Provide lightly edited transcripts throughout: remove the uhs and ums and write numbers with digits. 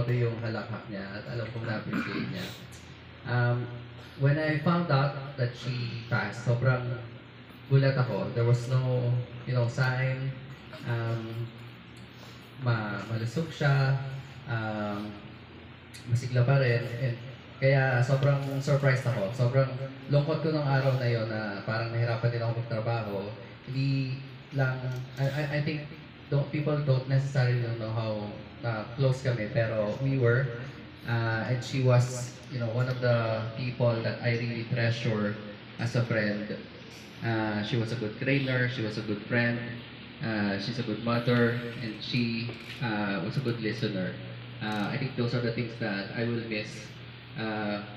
todo yung halakhak niya at alam kong na-appreciate niya. When I found out that she passed, sobrang gulat ako. There was no, sign. Um, Malusog siya. Um, Masigla pa rin. And kaya sobrang surprised ako. Sobrang lungkot ko nung araw na yon na parang nahirapan din ako magtrabaho. Hindi lang, I think people don't necessarily know how close kami, pero we were. And she was, one of the people that I really treasure as a friend. She was a good trainer, she was a good friend, she's a good mother, and she was a good listener. I think those are the things that I will miss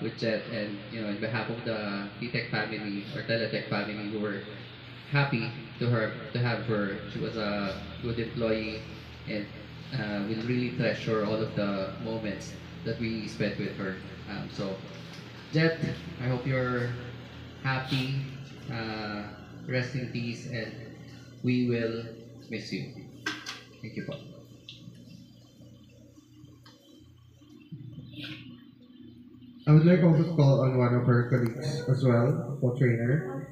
with Jet, and on behalf of the TTEC family or Teletech family, who were happy to have her. She was a good employee, and we'll really treasure all of the moments that we spent with her. So, Jet, I hope you're happy. Rest in peace, and we will miss you. Thank you po. I would like also to call on one of her colleagues as well, co-trainer,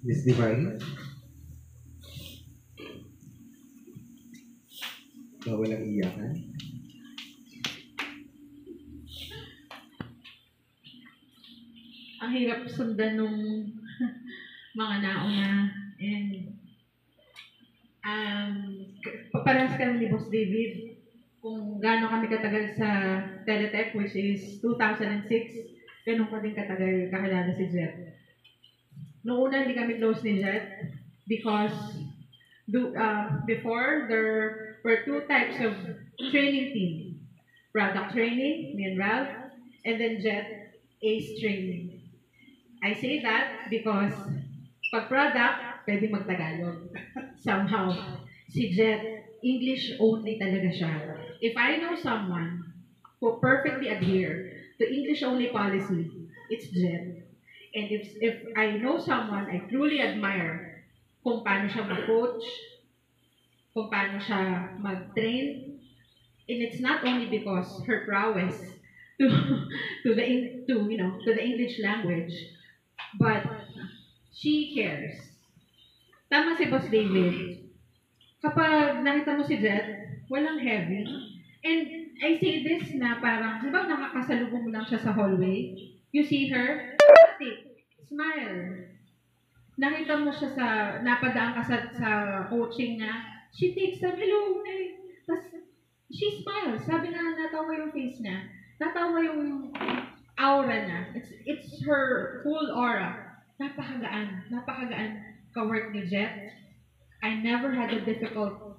Miss Divine. Bawal ang iyakan. Ang hirap sundan nung mga nauna, and parehas kami ni Boss David kung gaano kami katagal sa Teletech, which is 2006, ganun pa din katagal kakilala si Jet. Noong una, hindi kami close ni Jet because before, there were two types of training team. Product training, me and Ralph, and then Jet, ACE training. I say that because pag product, pwede mag-Tagalog. Somehow. Si Jet, English only talaga siya. If I know someone who perfectly adhere to English only policy, it's Jet. And if I know someone I truly admire kung paano siya mag-coach, kung paano siya mag-train, and it's not only because her prowess to the English language, but she cares. Tama si Boss David. Kapag nakita mo si Jet, walang heavy. And I say this na parang, di ba nakakasalubong mo lang siya sa hallway? You see her, smile. Nakita mo siya napadaan ka sa coaching niya, she takes a hello. Tapos, she smiles. Sabi na, natawa yung face niya. Natawa yung aura niya. It's her full aura. Napakagaan ka-work ni Jet. I never had a difficult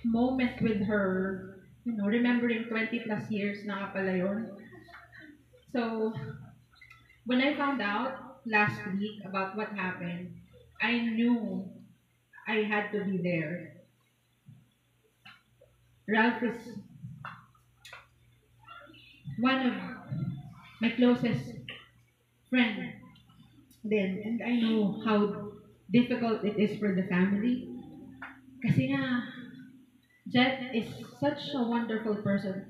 moment with her, remembering 20 plus years na pala yun. So, when I found out last week about what happened, I knew I had to be there. Ralph is one of my closest friends then, and I know how difficult it is for the family. Kasi nga, Jet is such a wonderful person.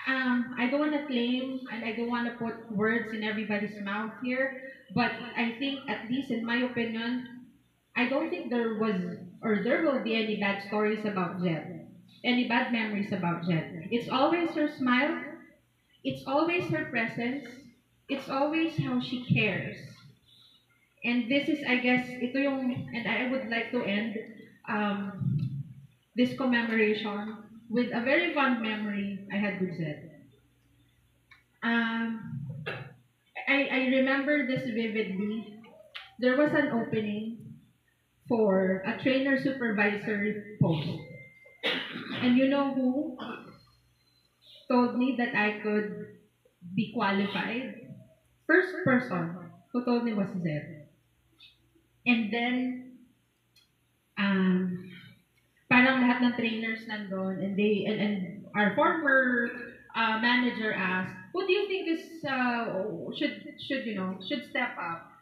I don't want to claim and I don't want to put words in everybody's mouth here, but I think, at least in my opinion, I don't think there was or there will be any bad stories about Jet, any bad memories about Jet. It's always her smile, it's always her presence, it's always how she cares. And this is, I guess, and I would like to end this commemoration with a very fond memory I had with Zed. I remember this vividly. There was an opening for a trainer supervisor post. And you know who told me that I could be qualified? First person who told me was Zed. And then, parang lahat ng trainers nandun, and our former manager asked, who do you think is should step up?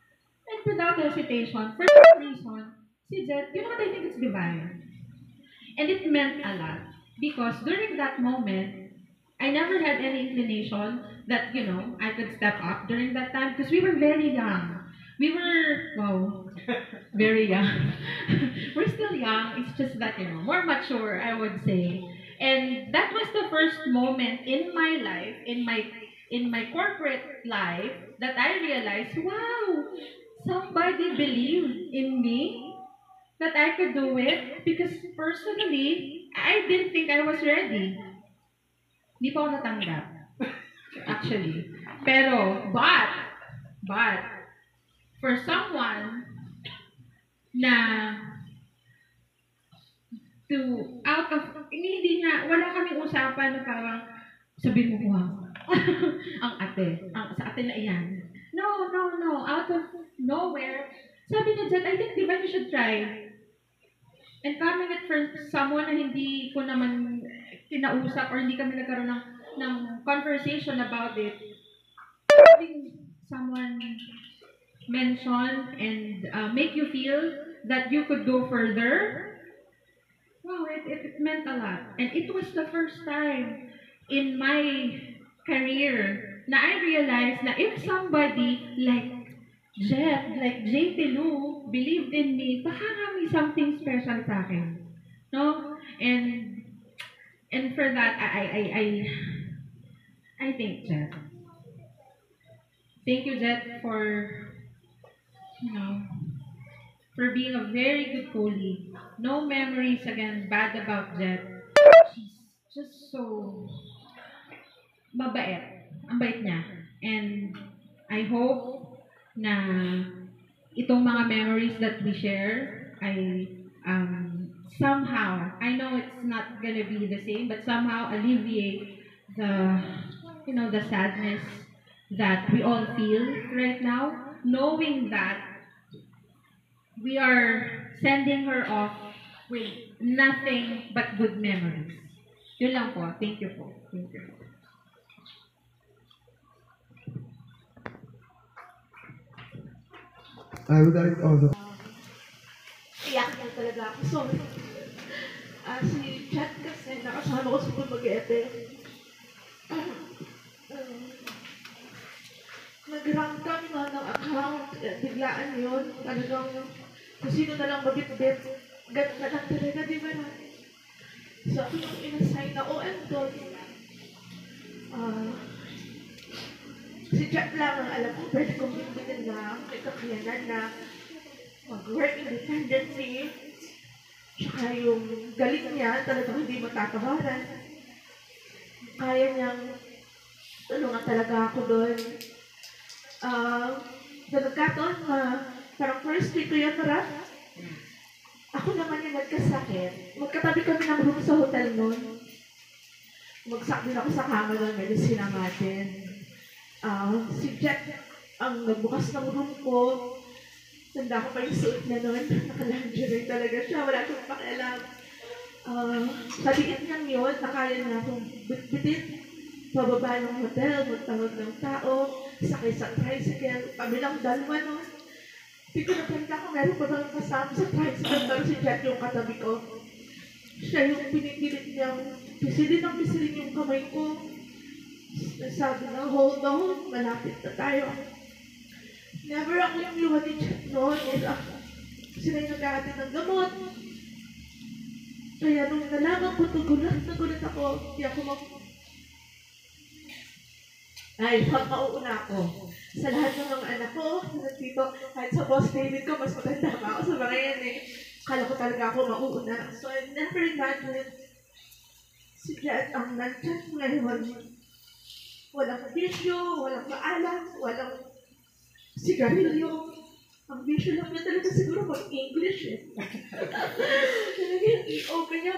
And without hesitation, for some reason, si Jet, you know what, I think it's divine. And it meant a lot because during that moment, I never had any inclination that, I could step up during that time because we were very young. We were, wow, very young. We're still young. It's just that, more mature, I would say. And that was the first moment in my life, in my corporate life, that I realized, wow, somebody believed in me that I could do it because personally, I didn't think I was ready. Di pa ako natanggap, actually. Pero, but, for someone na out of, hindi nga, wala kaming usapan na parang, sabihin mo, wow, sa ate na iyan. No, out of nowhere, sabi niya dyan, I think, di ba you should try? And coming it from someone na hindi ko naman kinausap or hindi kami nagkaroon ng conversation about it, having someone mention and make you feel that you could go further, wow, it meant a lot. And it was the first time in my career na I realized na if somebody like Jeff, like JT Lu, believed in me, baka nga may something special sa akin. No? And for that, I thank Jeff. Thank you, Jeff, for for being a very good colleague. No memories again bad about Jet. She's just so mabait. Ang bait niya. And I hope na itong mga memories that we share ay somehow, I know it's not gonna be the same, but somehow alleviate the sadness that we all feel right now, knowing that we are sending her off with nothing but good memories. Yun lang po. Thank you po. Thank you. I would like also. Iyak na talaga ako. Sorry. Si Chat kasi nakasama ko sa Pumagete. Nag-rank kami ng account. Biglaan yun. Talagang kung sino na lang mabit-bit. Ganun na lang talaga, di ba? So ako yung inassign na OM doon. Si Chat lang ang alam ko. Pwede kong bigyan na may kakayanan na mag-work independently. Tsaka yung galing niya, talagang hindi matatawaran. Kaya niyang tulungan talaga ako doon. Na nagkataon parang first week ko yun, ako naman yung nagkasakit. Magkatabi kami ng room sa hotel noon. Magsak din ako sa kama ng medicine natin. Si Jack ang nagbukas ng room ko. Tanda ko pa yung suit niya noon. Naka-lingerie talaga siya. Wala akong pakialam. Sa liit niyang yun, nakaya na akong bitbitin. Pababa ng hotel, magtawag ng tao, sakay sa tricycle. Kami lang dalawa noon. Hindi ko napanda ko, meron pa bang kasama sa tricycle. Pero si Jack yung katabi ko. Siya yung pinipilit niyang pisilin yung kamay ko. Sabi na, hold on, malapit na tayo. Never ako yung luha ni Jack noon. Sila yung nag-aatid ng gamot. Kaya nung nalaman ko, nagulat ako. Hindi ako mauuna ako. Sa lahat ng mga anak ko, nandito, kahit sa boss David ko, mas maganda pa ako sa mga yan eh. Kala ko talaga ako mauuna. So I never imagined si Jack ang nandyan ngayon. Walang bisyo, walang maalam, walang sigarilyo. Ang bisyo lang niya talaga siguro mag-English eh. Talagang i-open niya